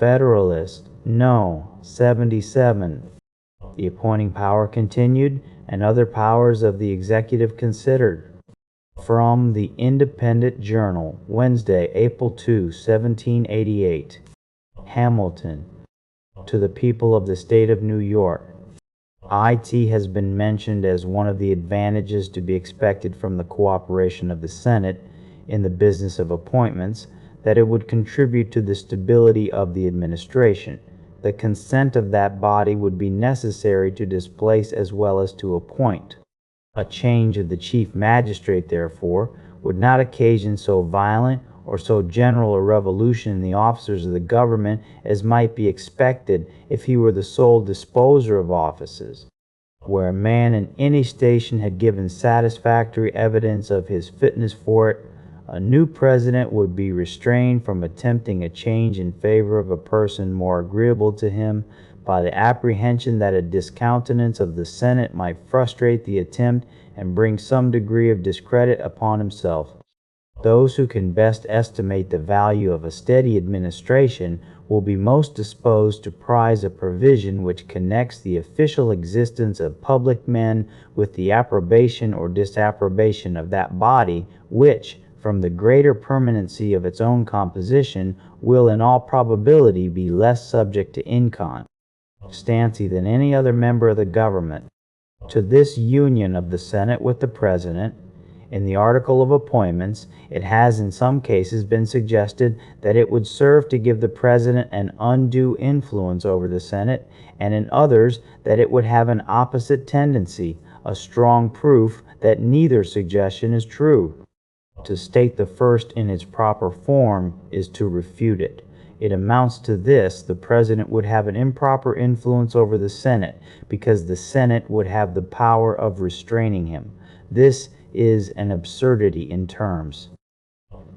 Federalist No. 77. The appointing power continued, and other powers of the executive considered. From the Independent Journal, Wednesday, April 2, 1788. Hamilton. To the people of the state of New York. It has been mentioned as one of the advantages to be expected from the cooperation of the Senate in the business of appointments, that it would contribute to the stability of the administration. The consent of that body would be necessary to displace as well as to appoint. A change of the chief magistrate, therefore, would not occasion so violent or so general a revolution in the officers of the government as might be expected if he were the sole disposer of offices. Where a man in any station had given satisfactory evidence of his fitness for it, a new president would be restrained from attempting a change in favor of a person more agreeable to him by the apprehension that a discountenance of the Senate might frustrate the attempt and bring some degree of discredit upon himself. Those who can best estimate the value of a steady administration will be most disposed to prize a provision which connects the official existence of public men with the approbation or disapprobation of that body which, from the greater permanency of its own composition, will in all probability be less subject to inconstancy than any other member of the government. To this union of the Senate with the President, in the article of appointments, it has in some cases been suggested that it would serve to give the President an undue influence over the Senate, and in others that it would have an opposite tendency, a strong proof that neither suggestion is true. To state the first in its proper form is to refute it. It amounts to this: the President would have an improper influence over the Senate, because the Senate would have the power of restraining him. This is an absurdity in terms.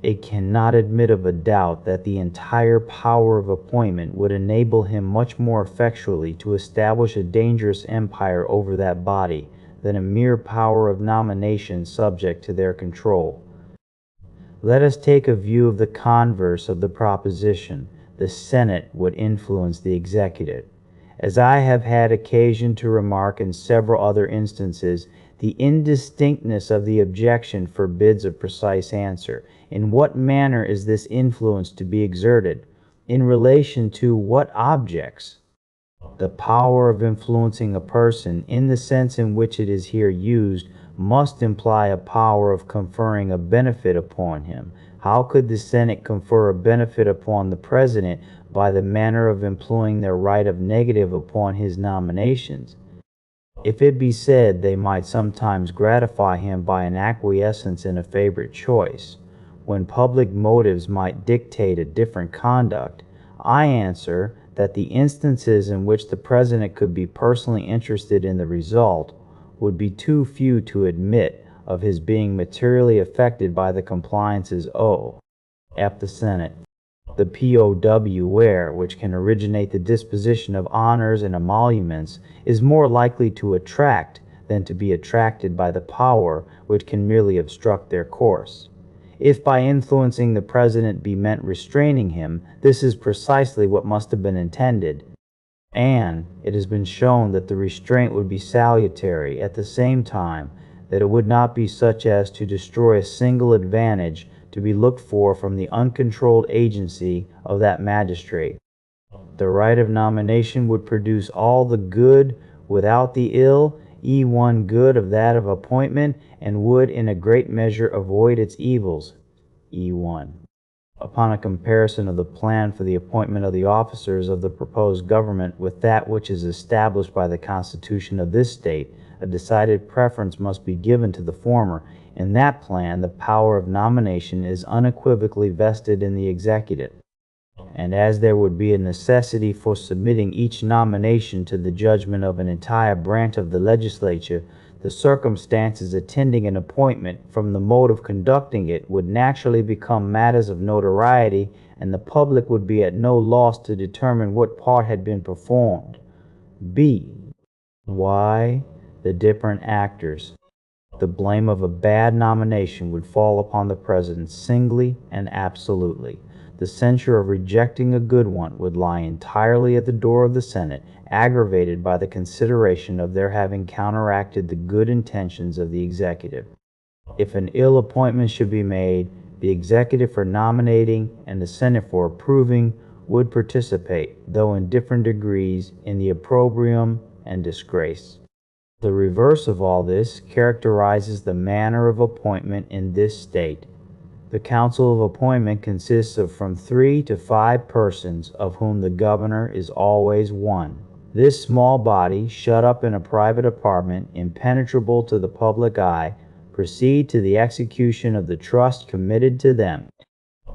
It cannot admit of a doubt that the entire power of appointment would enable him much more effectually to establish a dangerous empire over that body than a mere power of nomination subject to their control. Let us take a view of the converse of the proposition: the Senate would influence the executive. As I have had occasion to remark in several other instances, the indistinctness of the objection forbids a precise answer. In what manner is this influence to be exerted? In relation to what objects? The power of influencing a person, in the sense in which it is here used, must imply a power of conferring a benefit upon him. How could the Senate confer a benefit upon the President by the manner of employing their right of negative upon his nominations? If it be said they might sometimes gratify him by an acquiescence in a favorite choice, when public motives might dictate a different conduct, I answer that the instances in which the President could be personally interested in the result would be too few to admit of his being materially affected by the compliances of the Senate. The POW ware, which can originate the disposition of honors and emoluments, is more likely to attract than to be attracted by the power which can merely obstruct their course. If by influencing the President be meant restraining him, this is precisely what must have been intended, and it has been shown that the restraint would be salutary, at the same time that it would not be such as to destroy a single advantage to be looked for from the uncontrolled agency of that magistrate. The right of nomination would produce all the good without the ill, one good of that of appointment, and would in a great measure avoid its evils. E1. Upon a comparison of the plan for the appointment of the officers of the proposed government with that which is established by the Constitution of this state, a decided preference must be given to the former. In that plan, the power of nomination is unequivocally vested in the executive, and as there would be a necessity for submitting each nomination to the judgment of an entire branch of the legislature, the circumstances attending an appointment, from the mode of conducting it, would naturally become matters of notoriety, and the public would be at no loss to determine what part had been performed. B. Why the different actors? The blame of a bad nomination would fall upon the President singly and absolutely. the censure of rejecting a good one would lie entirely at the door of the Senate, aggravated by the consideration of their having counteracted the good intentions of the executive. If an ill appointment should be made, the executive for nominating and the Senate for approving would participate, though in different degrees, in the opprobrium and disgrace. The reverse of all this characterizes the manner of appointment in this state. The council of appointment consists of from 3 to 5 persons, of whom the governor is always one. This small body, shut up in a private apartment, impenetrable to the public eye, proceed to the execution of the trust committed to them.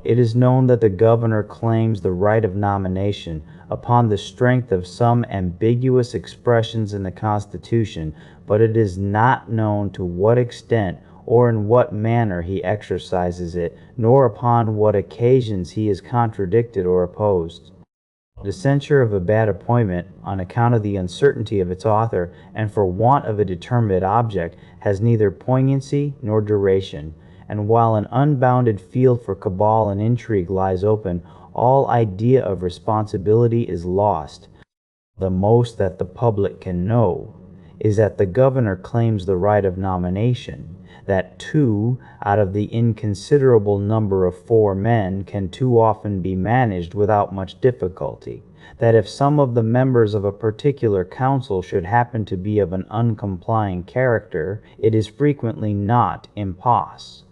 It is known that the governor claims the right of nomination upon the strength of some ambiguous expressions in the Constitution, but it is not known to what extent or in what manner he exercises it, nor upon what occasions he is contradicted or opposed. The censure of a bad appointment, on account of the uncertainty of its author and for want of a determinate object, has neither poignancy nor duration, and while an unbounded field for cabal and intrigue lies open, all idea of responsibility is lost. The most that the public can know is that the governor claims the right of nomination, that 2 out of the inconsiderable number of 4 men can too often be managed without much difficulty, that if some of the members of a particular council should happen to be of an uncomplying character, it is frequently not impossible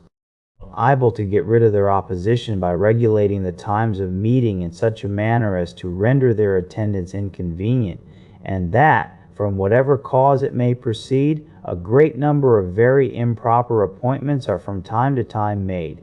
to get rid of their opposition by regulating the times of meeting in such a manner as to render their attendance inconvenient, and that, from whatever cause it may proceed, a great number of very improper appointments are from time to time made.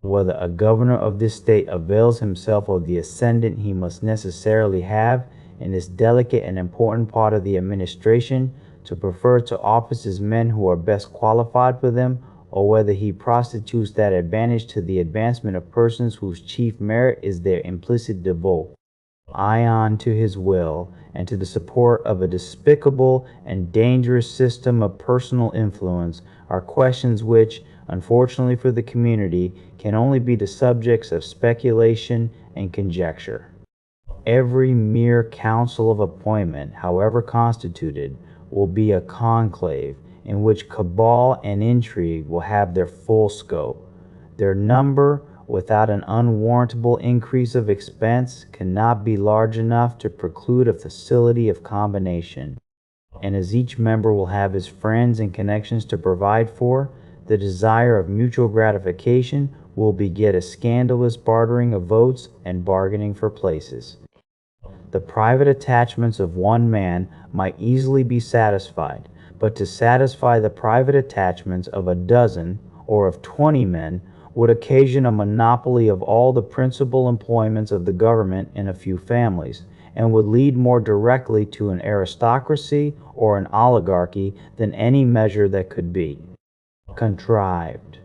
Whether a governor of this state avails himself of the ascendant he must necessarily have in this delicate and important part of the administration, to prefer to offices men who are best qualified for them, or whether he prostitutes that advantage to the advancement of persons whose chief merit is their implicit devote to his will, and to the support of a despicable and dangerous system of personal influence, are questions which, unfortunately for the community, can only be the subjects of speculation and conjecture. Every mere council of appointment, however constituted, will be a conclave in which cabal and intrigue will have their full scope. Their number, without an unwarrantable increase of expense, cannot be large enough to preclude a facility of combination. And as each member will have his friends and connections to provide for, the desire of mutual gratification will beget a scandalous bartering of votes and bargaining for places. The private attachments of one man might easily be satisfied, but to satisfy the private attachments of a dozen or of 20 men would occasion a monopoly of all the principal employments of the government in a few families, and would lead more directly to an aristocracy or an oligarchy than any measure that could be contrived.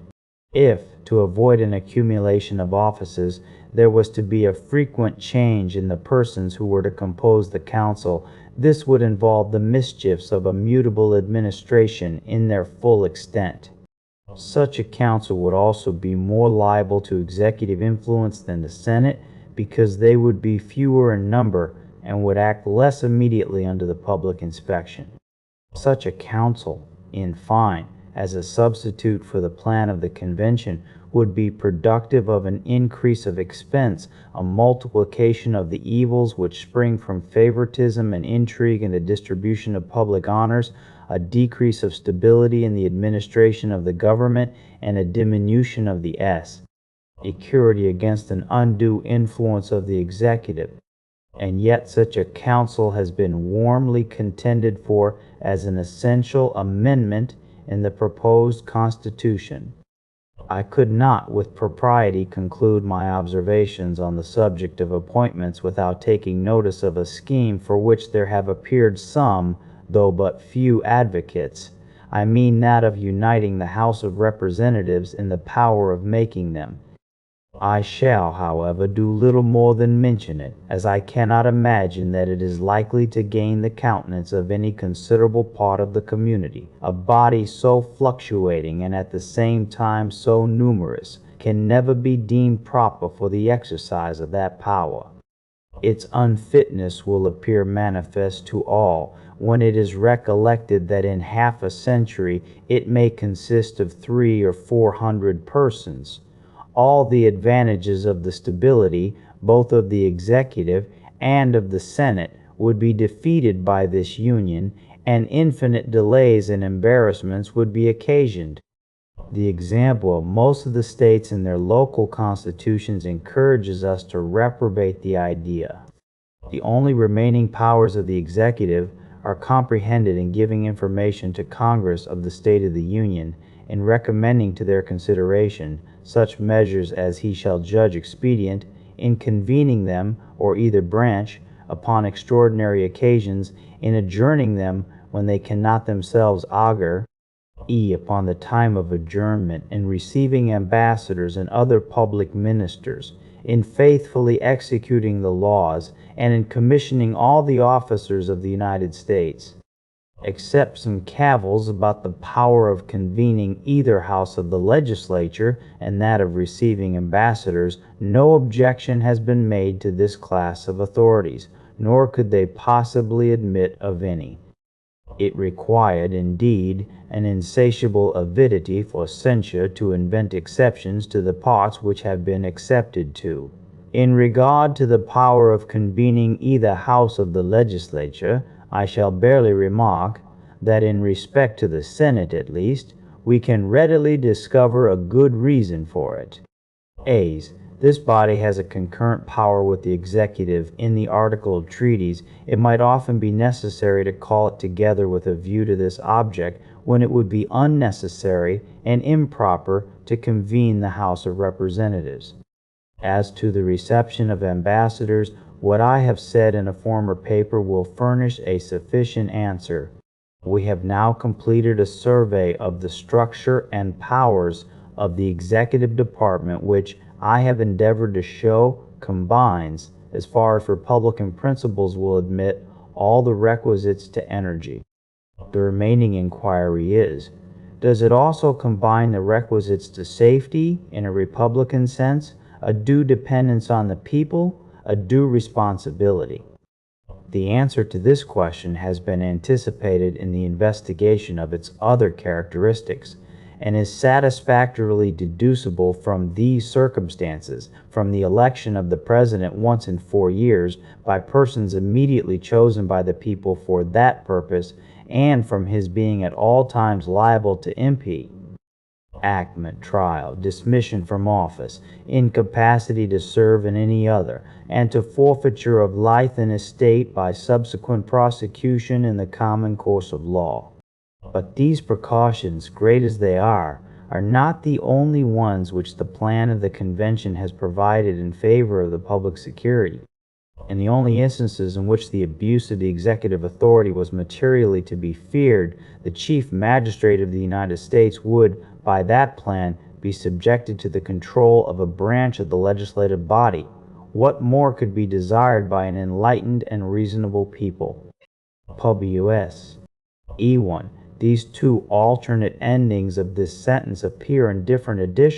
If, to avoid an accumulation of offices, there was to be a frequent change in the persons who were to compose the council, this would involve the mischiefs of a mutable administration in their full extent. Such a council would also be more liable to executive influence than the Senate, because they would be fewer in number and would act less immediately under the public inspection. Such a council, in fine, as a substitute for the plan of the convention, would be productive of an increase of expense, a multiplication of the evils which spring from favoritism and intrigue in the distribution of public honors, a decrease of stability in the administration of the government, and a diminution of the security against an undue influence of the executive. And yet such a council has been warmly contended for as an essential amendment in the proposed Constitution. I could not with propriety conclude my observations on the subject of appointments without taking notice of a scheme for which there have appeared some, though but few, advocates. I mean that of uniting the House of Representatives in the power of making them. I shall, however, do little more than mention it, as I cannot imagine that it is likely to gain the countenance of any considerable part of the community. A body so fluctuating and at the same time so numerous can never be deemed proper for the exercise of that power. Its unfitness will appear manifest to all when it is recollected that in half a century it may consist of 300 or 400 persons. All the advantages of the stability, both of the executive and of the Senate, would be defeated by this union, and infinite delays and embarrassments would be occasioned. The example of most of the states in their local constitutions encourages us to reprobate the idea. The only remaining powers of the executive are comprehended in giving information to Congress of the state of the Union, in recommending to their consideration such measures as he shall judge expedient, in convening them, or either branch, upon extraordinary occasions, in adjourning them when they cannot themselves augur, upon the time of adjournment, in receiving ambassadors and other public ministers, in faithfully executing the laws, and in commissioning all the officers of the United States. Except some cavils about the power of convening either house of the legislature and that of receiving ambassadors, no objection has been made to this class of authorities, nor could they possibly admit of any. It required, indeed, an insatiable avidity for censure to invent exceptions to the parts which have been excepted to. In regard to the power of convening either house of the legislature, I shall barely remark that in respect to the Senate at least, we can readily discover a good reason for it. A's. This body has a concurrent power with the executive in the article of treaties. It might often be necessary to call it together with a view to this object, when it would be unnecessary and improper to convene the House of Representatives. As to the reception of ambassadors, what I have said in a former paper will furnish a sufficient answer. We have now completed a survey of the structure and powers of the executive department, which I have endeavored to show combines, as far as Republican principles will admit, all the requisites to energy. The remaining inquiry is, does it also combine the requisites to safety in a Republican sense, a due dependence on the people, a due responsibility? The answer to this question has been anticipated in the investigation of its other characteristics, and is satisfactorily deducible from these circumstances, from the election of the President once in 4 years by persons immediately chosen by the people for that purpose, and from his being at all times liable to enactment, trial, dismission from office, incapacity to serve in any other, and to forfeiture of life and estate by subsequent prosecution in the common course of law. But these precautions, great as they are not the only ones which the plan of the convention has provided in favor of the public security. In the only instances in which the abuse of the executive authority was materially to be feared, the Chief Magistrate of the United States would, by that plan, be subjected to the control of a branch of the legislative body. What more could be desired by an enlightened and reasonable people? Pub. US. E1. These two alternate endings of this sentence appear in different editions.